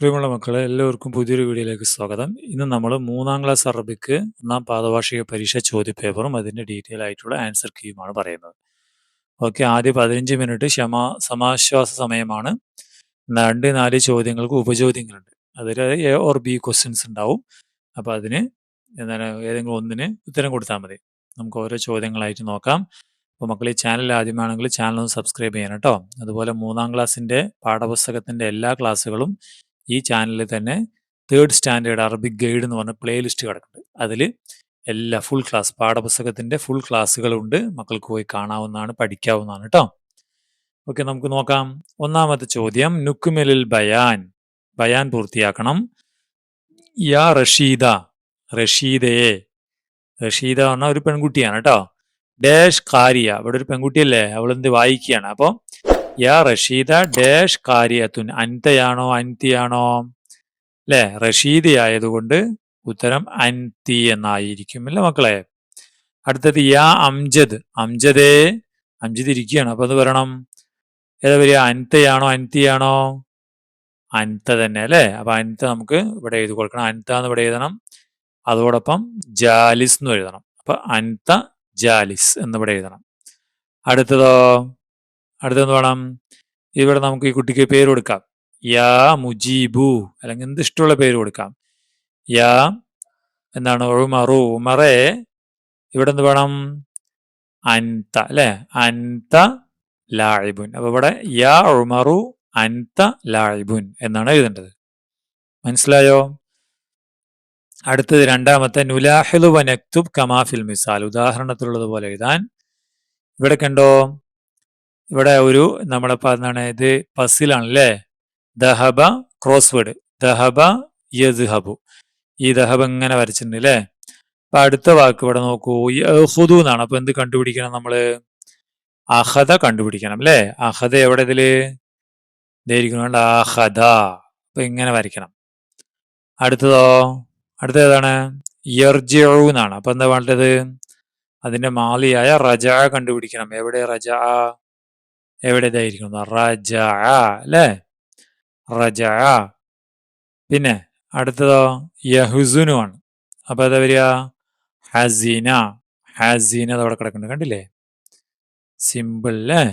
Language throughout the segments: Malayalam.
പ്രിയമുള്ള മക്കളെ, എല്ലാവർക്കും പുതിയൊരു വീഡിയോയിലേക്ക് സ്വാഗതം. ഇന്ന് നമ്മൾ 3-ാം ക്ലാസ് അറബിക്ക് ഒന്നാം പാദവാർഷിക പരീക്ഷ ചോദ്യപേപ്പറും അതിൻ്റെ ഡീറ്റെയിൽ ആയിട്ടുള്ള ആൻസർ കീയുമാണ് പറയുന്നത്. ഓക്കെ, ആദ്യ 15 മിനിറ്റ് സമാശ്വാസ സമയമാണ്. 2-4 ചോദ്യങ്ങൾക്ക് ഉപചോദ്യങ്ങളുണ്ട്. അതിൽ എ ഓർ ബി ക്വസ്റ്റ്യൻസ് ഉണ്ടാവും. അപ്പോൾ അതിന് എന്താണ് ഏതെങ്കിലും ഒന്നിന് ഉത്തരം കൊടുത്താൽ മതി. നമുക്ക് ഓരോ ചോദ്യങ്ങളായിട്ട് നോക്കാം. അപ്പോൾ മക്കൾ ഈ ചാനൽ ആദ്യമാണെങ്കിൽ ചാനൽ ഒന്ന് സബ്സ്ക്രൈബ് ചെയ്യണം കേട്ടോ. അതുപോലെ 3-ാം ക്ലാസ്സിൻ്റെ പാഠപുസ്തകത്തിൻ്റെ എല്ലാ ക്ലാസ്സുകളും ഈ ചാനലിൽ തന്നെ 3rd സ്റ്റാൻഡേർഡ് അറബിക് ഗൈഡ് എന്ന് പറഞ്ഞ പ്ലേലിസ്റ്റ് കിടക്കുന്നുണ്ട്. അതിൽ എല്ലാ ഫുൾ ക്ലാസ് പാഠപുസ്തകത്തിൻ്റെ ഫുൾ ക്ലാസ്സുകളുണ്ട്. മക്കൾക്ക് പോയി കാണാവുന്നതാണ്, പഠിക്കാവുന്നതാണ് കേട്ടോ. ഓക്കെ, നമുക്ക് നോക്കാം. ഒന്നാമത്തെ ചോദ്യം, നുക്മിലിൽ ബയാൻ. ബയാൻ പൂർത്തിയാക്കണം. യാ റഷീദ, റഷീദയെ. റഷീദ പറഞ്ഞാൽ ഒരു പെൺകുട്ടിയാണ് കേട്ടോ. ഡാഷ് കാരിയ, ഇവിടെ ഒരു പെൺകുട്ടിയല്ലേ, അവളെന്ത് വായിക്കുകയാണ്. അപ്പോൾ യാ റഷീദ ഡാഷ് കാരിയത്തുൻ. അൻതയാണോ അൻതിയാണോ അല്ലേ? റഷീദ് ആയതുകൊണ്ട് ഉത്തരം അൻതി എന്നായിരിക്കും അല്ലേ മക്കളെ. അടുത്തത് യാ അംജദ്. അംജദേ, അംജദ് ഇരിക്കുകയാണ്. അപ്പൊ അത് പറയണം ഏതാ വരിക? അൻതയാണോ അൻതിയാണോ? അൻത തന്നെ അല്ലേ. അപ്പൊ അൻത നമുക്ക് ഇവിടെ എഴുതി കൊടുക്കണം. അൻത എന്ന് ഇവിടെ എഴുതണം. അതോടൊപ്പം ജാലിസ് എന്ന് എഴുതണം. അപ്പൊ അൻത ജാലിസ് എന്നിവിടെ എഴുതണം. അടുത്തതോ, അടുത്തെന്ന് വേണം, ഇവിടെ നമുക്ക് ഈ കുട്ടിക്ക് പേര് കൊടുക്കാം. യാ മുജീബു, അല്ലെങ്കിൽ എന്ത് ഇഷ്ടമുള്ള പേര് കൊടുക്കാം. യാ എന്താണ് ഉമറു, ഉമറെ. ഇവിടെ എന്ത് വേണം? അൻത അല്ലെ, അൻത ലായിബുൻ. അപ്പൊ ഇവിടെ യാ ഉമറു അൻത ലായിബുൻ എന്നാണ് എഴുതേണ്ടത്. മനസ്സിലായോ? അടുത്തത് രണ്ടാമത്തെ, നുലാഹിലു വനക്തുബ് കമാഫിൽ മിസാൽ. ഉദാഹരണത്തിലുള്ളത് പോലെ എഴുതാൻ. ഇവിടെ കണ്ടോ, ഇവിടെ ഒരു നമ്മളിപ്പോ എന്താണ് ഇത് പസിലാണ് അല്ലേ. ദഹബ ക്രോസ് വേർഡ്, ദഹബ യദ്ഹബു. ഈ ദഹബ് ഇങ്ങനെ വരച്ചിട്ടുണ്ട് അല്ലേ. അപ്പൊ അടുത്ത വാക്ക് ഇവിടെ നോക്കൂ, യഹുദു എന്നാണ്. അപ്പൊ എന്ത് കണ്ടുപിടിക്കണം നമ്മള്? അഹദ കണ്ടുപിടിക്കണം അല്ലേ. അഹദ എവിടെ ഇതില് ഇതായിരിക്കണം, അഹദ. അപ്പൊ ഇങ്ങനെ വരയ്ക്കണം. അടുത്തതോ, അടുത്ത ഏതാണ്? യർജിഉ എന്നാണ്. അപ്പൊ എന്താ വേണ്ടത്? അതിന്റെ മാലിയായ റജ കണ്ടുപിടിക്കണം. എവിടെ റജ? എവിടെ ഇതായിരിക്കണം? റജ അല്ലേ, റജ. പിന്നെ അടുത്തതോ യഹുസുനു ആണ്. അപ്പൊ എന്താ വരിക? ഹസീന. ഹസീന അതവിടെ കിടക്കുന്നുണ്ട്, കണ്ടില്ലേ? സിമ്പിൾ അല്ലേ.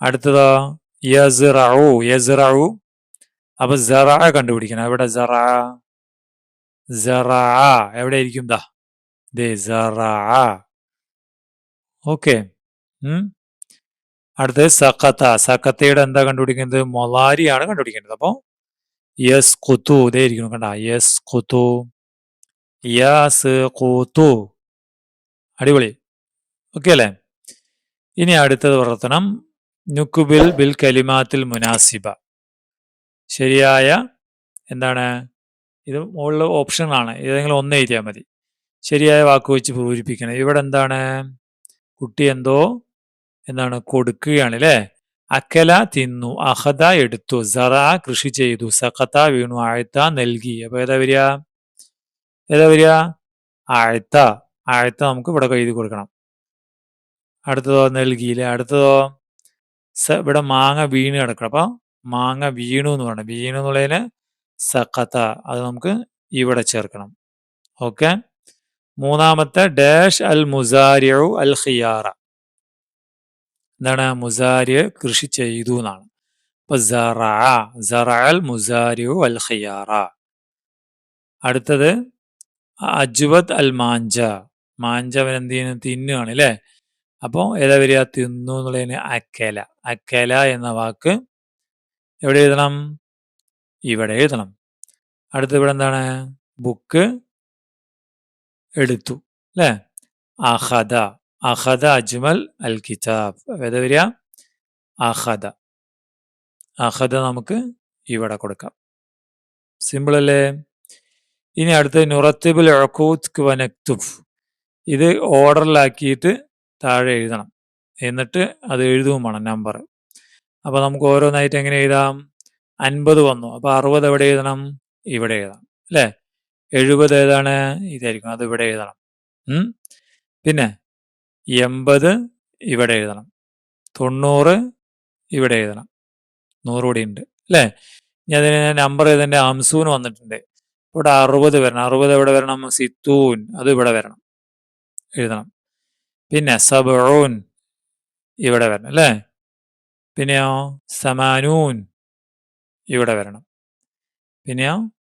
അടുത്തതോ യസ്റഉ. യസ്റഉ. അപ്പൊ സറ കണ്ടുപിടിക്കണം. എവിടെ സറ? സറ എവിടെ ആയിരിക്കും? ദേ സറ. ഓക്കെ. അടുത്തത് സഖത്ത. സഖത്തയുടെ എന്താ കണ്ടുപിടിക്കുന്നത്? മൊലാരിയാണ് കണ്ടുപിടിക്കേണ്ടത്. അപ്പൊ യസ് കുത്തു ഇതേ ഇരിക്കണം, കണ്ട? യസ് കുത്തു, യസ് കുത്തു. അടിപൊളി. ഓക്കെ അല്ലേ. ഇനി അടുത്തത് പ്രവർത്തനം, നുക്കുബിൽ ബിൽ കലിമാത്തിൽ മുനാസിബ. ശരിയായ എന്താണ് ഇത്? മുകളിൽ ഓപ്ഷനാണ്, ഏതെങ്കിലും ഒന്ന് എഴുതിയാൽ മതി. ശരിയായ വാക്ക് വെച്ച് പൂരിപ്പിക്കണം. ഇവിടെ എന്താണ്? കുട്ടി എന്തോ എന്താണ് കൊടുക്കുകയാണ് അല്ലേ. അക്കല തിന്നു, അഹദ എടുത്തു, സറ കൃഷി ചെയ്തു, സഖത്ത വീണു, ആഴ്ത്ത നൽകി. അപ്പൊ ഏതാ വരിക? ഏതാ വരിക? ആഴ്ത്ത. ആഴ്ത്ത നമുക്ക് ഇവിടെ എഴുതി കൊടുക്കണം. അടുത്തതോ നൽകിയില്ലേ. അടുത്തതോ ഇവിടെ മാങ്ങ വീണ് കിടക്കണം. അപ്പൊ മാങ്ങ വീണു എന്ന് പറയണം. വീണു എന്നുള്ളതിന് സഖത്ത, അത് നമുക്ക് ഇവിടെ ചേർക്കണം. ഓക്കെ. മൂന്നാമത്തെ ഡാഷ് അൽ മുസാരിഉ അൽ ഖിയാറ. എന്താണ്? മുസാരി കൃഷി ചെയ്തു എന്നാണ്. അപ്പൊ അൽ മുസാരിഉ അൽ ഖിയാറ. അടുത്തത് അജ്വദ് അൽ മാഞ്ച. മാഞ്ച അവൻ എന്ത് ചെയ്യുന്നു? തിന്നുകയാണ് അല്ലേ. അപ്പോൾ ഏതാ വരിക? തിന്നു എന്നുള്ളതിന് അക്കല. അക്കല എന്ന വാക്ക് എവിടെ എഴുതണം? ഇവിടെ എഴുതണം. അടുത്ത ഇവിടെ എന്താണ്? ബുക്ക് എടുത്തു അല്ലേ. അഹദ. അഹദ അജ്മൽ അൽ കിതാബ്. ഏതാ വരിക? അഹദ. അഹദ നമുക്ക് ഇവിടെ കൊടുക്കാം. സിമ്പിൾ അല്ലേ. ഇനി അടുത്ത നുറത്തിബുൽ ഉഖൂദ് വനക്തുബ്. ഇത് ഓർഡറിലാക്കിയിട്ട് താഴെ എഴുതണം. എന്നിട്ട് അത് എഴുതുകയും വേണം നമ്പർ. അപ്പൊ നമുക്ക് ഓരോന്നായിട്ട് എങ്ങനെ എഴുതാം? 50 വന്നു, അപ്പൊ 60 എവിടെ എഴുതണം? ഇവിടെ എഴുതണം അല്ലേ. 70 ഏതാണ്? ഇതായിരിക്കും, അത് ഇവിടെ എഴുതണം. പിന്നെ 80 ഇവിടെ എഴുതണം. 90 ഇവിടെ എഴുതണം. 100 കൂടി ഉണ്ട് അല്ലേ. ഇനി അതിന് നമ്പർ ഇതിന്റെ അംസൂന് വന്നിട്ടുണ്ട്. ഇവിടെ 60 വരണം. 60 എവിടെ വരണം? സിത്തൂൻ, അത് ഇവിടെ വരണം, എഴുതണം. പിന്നെ സബഊൻ ഇവിടെ വരണം അല്ലേ? പിന്നെയോ സമാനൂൻ ഇവിടെ വരണം. പിന്നെയോ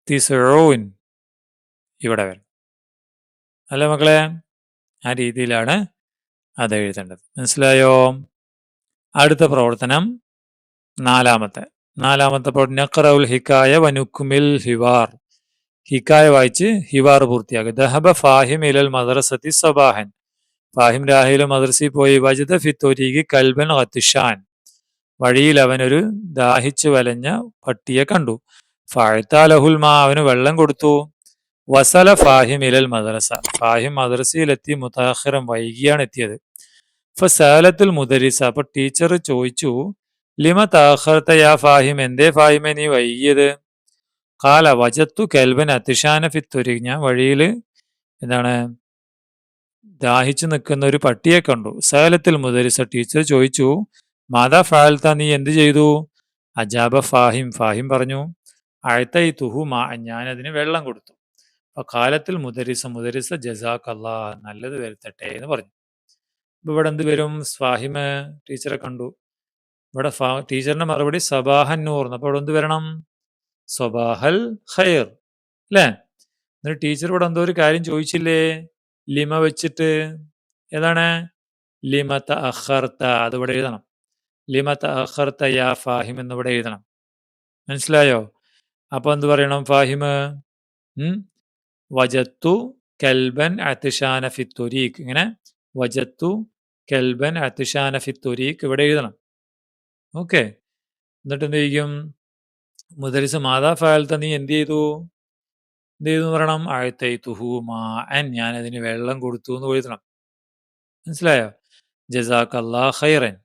തിസ്ഊൻ ഇവിടെ വരണം. അല്ലേ മക്കളെ? ആ രീതിയിലാണ് അത് എഴുതേണ്ടത്. മനസ്സിലായോ? അടുത്ത പ്രവർത്തനം നാലാമത്തെ പ്രവർത്തനം നഖറഉൽ ഹിക്കായ വനുക്കുമിൽ ഹിവാർ. ഹിക്കായ വായിച്ച് ഹിവാർ പൂർത്തിയാക്കുക. ദഹബ ഫാഹിം ഇലൽ മദ്രസത്തി സബാഹൻ. ഫാഹിം രാഹിലും മദ്രസയിൽ പോയി. വജദ ഫിത്തോരിക്ക് കൽബൻ ഖത്തിഷാൻ. വഴിയിൽ അവൻ ഒരു ദാഹിച്ചു വലഞ്ഞ പട്ടിയെ കണ്ടു. ഫഅതലഹുൽ മാ, അവന് വെള്ളം കൊടുത്തു. വസല ഫാഹിം ഇലൽ മദ്രസ. ഫാഹിം മദ്രസയിലെത്തി. മുതഅഖിറൻ, വൈകിയാണ് എത്തിയത്. ഫസാലത്തുൽ മുദരിസ, അപ്പൊ ടീച്ചർ ചോദിച്ചു, ലിമ തഅഖർത യാ ഫാഹിം, എന്തേ ഫാഹിമെ നീ വൈകിയത്? ഖാല വജത്തു കൽബൻ അത്തിഷാന ഫിത്തൊരി, ഞാൻ വഴിയിൽ എന്താണ് ദാഹിച്ചു നിൽക്കുന്ന ഒരു പട്ടിയെ കണ്ടു. സഅലത്തുൽ മുദരിസ, ടീച്ചർ ചോദിച്ചു, മാതാ ഫഅൽത, നീ എന്ത് ചെയ്തു? അജാബ ഫാഹിം, ഫാഹിം പറഞ്ഞു, അഅതൈതുഹു മാ, ഞാൻ അതിന് വെള്ളം കൊടുത്തു. കാലത്തിൽ മുദരിസ ജസാക്കല്ലാ, നല്ലത് വരുത്തട്ടെ എന്ന് പറഞ്ഞു. ഇപ്പൊ ഇവിടെ എന്ത് വരും? ഫാഹിമ് ടീച്ചറെ കണ്ടു. ഇവിടെ ടീച്ചറിന്റെ മറുപടി സബാഹൻ നൂർ. അപ്പൊ ഇവിടെ എന്ത് വരണം? സബാഹൽ ഖൈർ അല്ലേ? എന്നിട്ട് ടീച്ചർ ഇവിടെ എന്തോ ഒരു കാര്യം ചോദിച്ചില്ലേ? ലിമ വെച്ചിട്ട്. ഏതാണ്? ലിമ തഅഖർത, അതിവിടെ എഴുതണം. ലിമ തഅഖർത യാ ഫാഹിം എന്നിവിടെ എഴുതണം. മനസ്സിലായോ? അപ്പൊ എന്ത് പറയണം ഫാഹിമ്? വജത്തു കൽബൻ അത്തിഷാന ഫിത്തൊരീഖ്. ഇങ്ങനെ വജത്തു കൽബൻ അത്തിഷാന ഫിത്തൊരീഖ് ഇവിടെ എഴുതണം. ഓക്കെ. എന്നിട്ട് എന്ത് ചെയ്യും? മുദരിസ് മാതാ ഫഅൽത, നീ എന്ത് ചെയ്തു? എന്ത് ചെയ്തു എന്ന് പറയണം? അഅതൈതുഹു മാഅൻ, ഞാൻ അതിന് വെള്ളം കൊടുത്തു എന്ന് എഴുതണം. മനസ്സിലായോ? ജസാക്കല്ലാ ഖൈറൻ.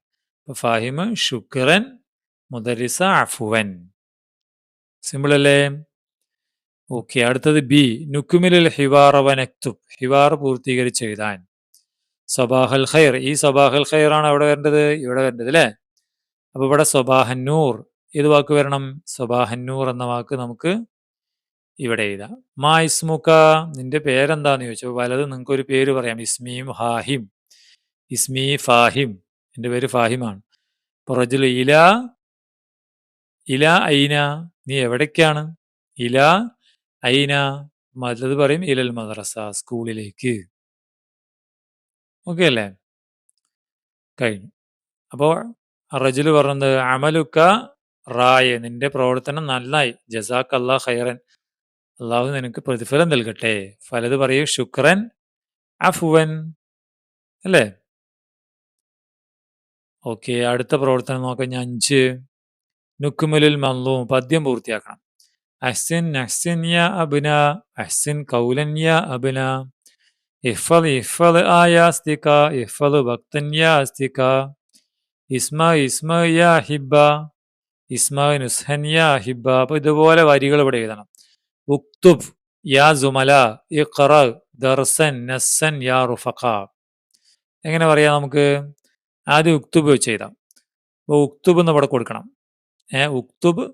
ഫാഹിമ് ശുക്രൻ, മുദരിസ അഫ്വൻ. സിമ്പിൾ അല്ലേ? ഓക്കെ. അടുത്തത് ബി, നുക്മിലുൽ ഹിവാറ വനക്തുബ്. ഹിവാർ പൂർത്തീകരിച്ച് എഴുതാൻ. സബാഹൽ ഖൈർ, ഈ സബാഹൽ ഖൈർ ആണ് അവിടെ വരേണ്ടത്, ഇവിടെ വരേണ്ടത് അല്ലേ? അപ്പൊ ഇവിടെ സബാഹന്നൂർ, ഏത് വാക്ക് വരണം? സബാഹന്നൂർ എന്ന വാക്ക് നമുക്ക് ഇവിടെ എഴുതാം. മാ ഇസ്മുക, നിന്റെ പേരെന്താന്ന് ചോദിച്ചു. വലത് നിങ്ങൾക്ക് ഒരു പേര് പറയാം. ഇസ്മീം ഹാഹിം, ഇസ്മി ഫാഹിം, എന്റെ പേര് ഫാഹിമാണ്. റജുൽ ഇല, ഇല ഐന, നീ എവിടേക്കാണ്? ഇല ഐന, വലത് പറയും ഇലൽ മദ്രസ, സ്കൂളിലേക്ക്. ഓക്കെ അല്ലേ? കഴിഞ്ഞു. അപ്പോൾ റജുല് പറഞ്ഞത് അമലുക്ക റായ, നിന്റെ പ്രവർത്തനം നന്നായി. ജസാക്ക് അല്ലാഹ് ഖൈറൻ, അള്ളാഹു നിനക്ക് പ്രതിഫലം നൽകട്ടെ. ഫലത് പറയൂ ശുക്രൻ അഫുവൻ അല്ലേ? ഓക്കെ. അടുത്ത പ്രവർത്തനം നോക്കാം. ഞാൻ 5 നുക്മുലുൽ മൻളൂം, പദ്യം പൂർത്തിയാക്കണം. അഹ്സിൻ അഹ്സിൻ യാ അബ്ന, അഹ്സിൻ ഖൗലൻ യാ അബ്ന, ഇഹ്ഫദ് ഇഹ്ഫദ് ആയാസ്തിക, ഇഹ്ഫദ് വഖ്തൻ യാ അസ്തിക, ഇസ്മ ഇസ്മ യാ ഹിബ്ബ, ഇസ്മ നുസ്ഹൻ യാ ഹിബ്ബ. അപ്പൊ ഇതുപോലെ വരികൾ ഇവിടെ എഴുതണം. ഉക്തുബ് യാ സുമല, ഇഖ്റ ദർസൻ നസ്സൻ യാ റുഫഖ. എങ്ങനെ പറയാം നമുക്ക്? ആദ്യം ഉക്തുബ് വെച്ച് എഴുതാം. അപ്പോൾ ഉക്തുബ് എന്ന് ഇവിടെ കൊടുക്കണം. ഉക്തുബ്,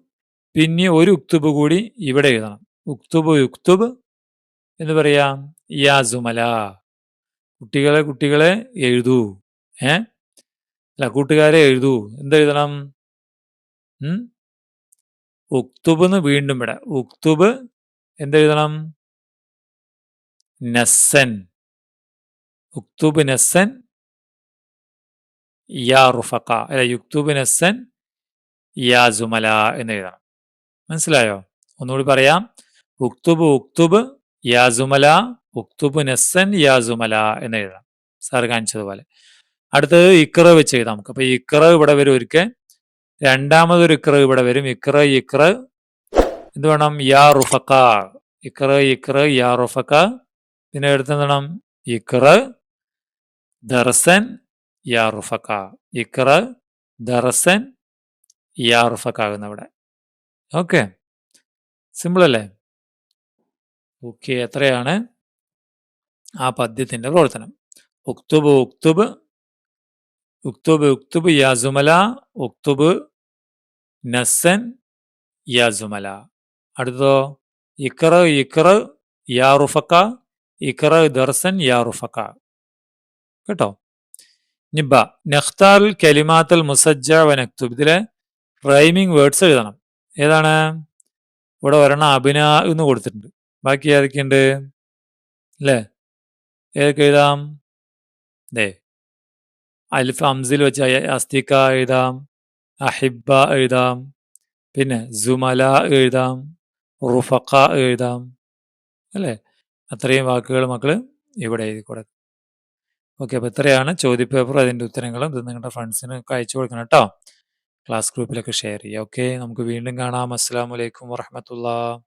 പിന്നെ ഒരു ഉക്തുബ് കൂടി ഇവിടെ എഴുതണം. ഉക്തുബ് യുക്തുബ് എന്ന് പറയാം. യാ സുമല, കുട്ടികളെ എഴുതൂ. അല്ല, കൂട്ടുകാരെ എഴുതൂ. എന്തെഴുതണം? ഉക്തുബ് എന്ന് വീണ്ടും ഇവിടെ. ഉക്തുബ് എന്തെഴുതണം? നസ്സൻ, ഉക്തുബ് നസ്സൻ യാ റുഫഖ, അല്ല യുക്തുബ് നസ്സൻ യാ സുമല എന്ന് എഴുതണം. മനസ്സിലായോ? ഒന്നുകൂടി പറയാം. ഉക്തുബ് ഉക്തുബ് യാ സുമല, ഉക്തുബ് നസ്സൻ യാ സുമല എന്ന് എഴുതണം, സാർ കാണിച്ചതുപോലെ. അടുത്തത് ഇക്റ വെച്ച് എഴുതാം നമുക്ക്. അപ്പൊ ഇക്റ ഇവിടെ വരും ഒരിക്കൽ, രണ്ടാമതൊരു ഇക്റ ഇവിടെ വരും. ഇക്റ എന്ത് വേണം? യാ റുഫഖ, ഇക്റ യാ റുഫഖ. പിന്നെ എടുത്തെന്താണ്? ഇക്റ ദർസൻ യാ റുഫഖ, ഇക്റ ദർസൻ യാ റുഫഖ ആകുന്ന ഇവിടെ. ഓക്കെ, സിമ്പിൾ അല്ലേ? ഓക്കെ. എത്രയാണ് ആ പദ്യത്തിന്റെ പ്രവർത്തനം? ഉക്തുബ് ഉക്തുബ് ഉക്തുബ് ഉക്തുബ് യാ സുമല, ഉക്തുബ് നസ്സൻ യാ സുമല. അടുത്തതോ ഇഖ്റ ഇഖ്റ യാ റുഫക്ക, ഇഖ്റ ദർസൻ യാ റുഫക്ക. കേട്ടോ? ഇനി ബ നഖ്താൽ കലിമാത്തൽ മുസജ്ജ വ നക്തുബ്. ഇതിലെ റൈമിംഗ് വേർഡ്സ് എഴുതണം. ഏതാണ്? ഇവിടെ ഒരെണ്ണം അബിന എന്ന് കൊടുത്തിട്ടുണ്ട്. ബാക്കി ഏതൊക്കെയുണ്ട്? അല്ലേ? ഏതൊക്കെ എഴുതാം? ദേ അലിഫ് ഹംസിൽ വെച്ച് അസ്തിക എഴുതാം, അഹിബ എഴുതാം, പിന്നെ സുമല എഴുതാം, റുഫഖ എഴുതാം. അല്ലേ? അത്രയും വാക്കുകൾ മക്കൾ ഇവിടെ എഴുതി കൊടുക്കും. ഓക്കെ, അപ്പോൾ ഇത്രയാണ് ചോദ്യപേപ്പർ, അതിൻ്റെ ഉത്തരങ്ങളും. ഇത് നിങ്ങളുടെ ഫ്രണ്ട്സിന് ഒക്കെ അയച്ചു കൊടുക്കണം കേട്ടോ. ക്ലാസ് ഗ്രൂപ്പിലൊക്കെ ഷെയർ ചെയ്യുക. ഓക്കെ, നമുക്ക് വീണ്ടും കാണാം. അസ്സലാമു അലൈക്കും വറഹ്മത്തുള്ളാഹി.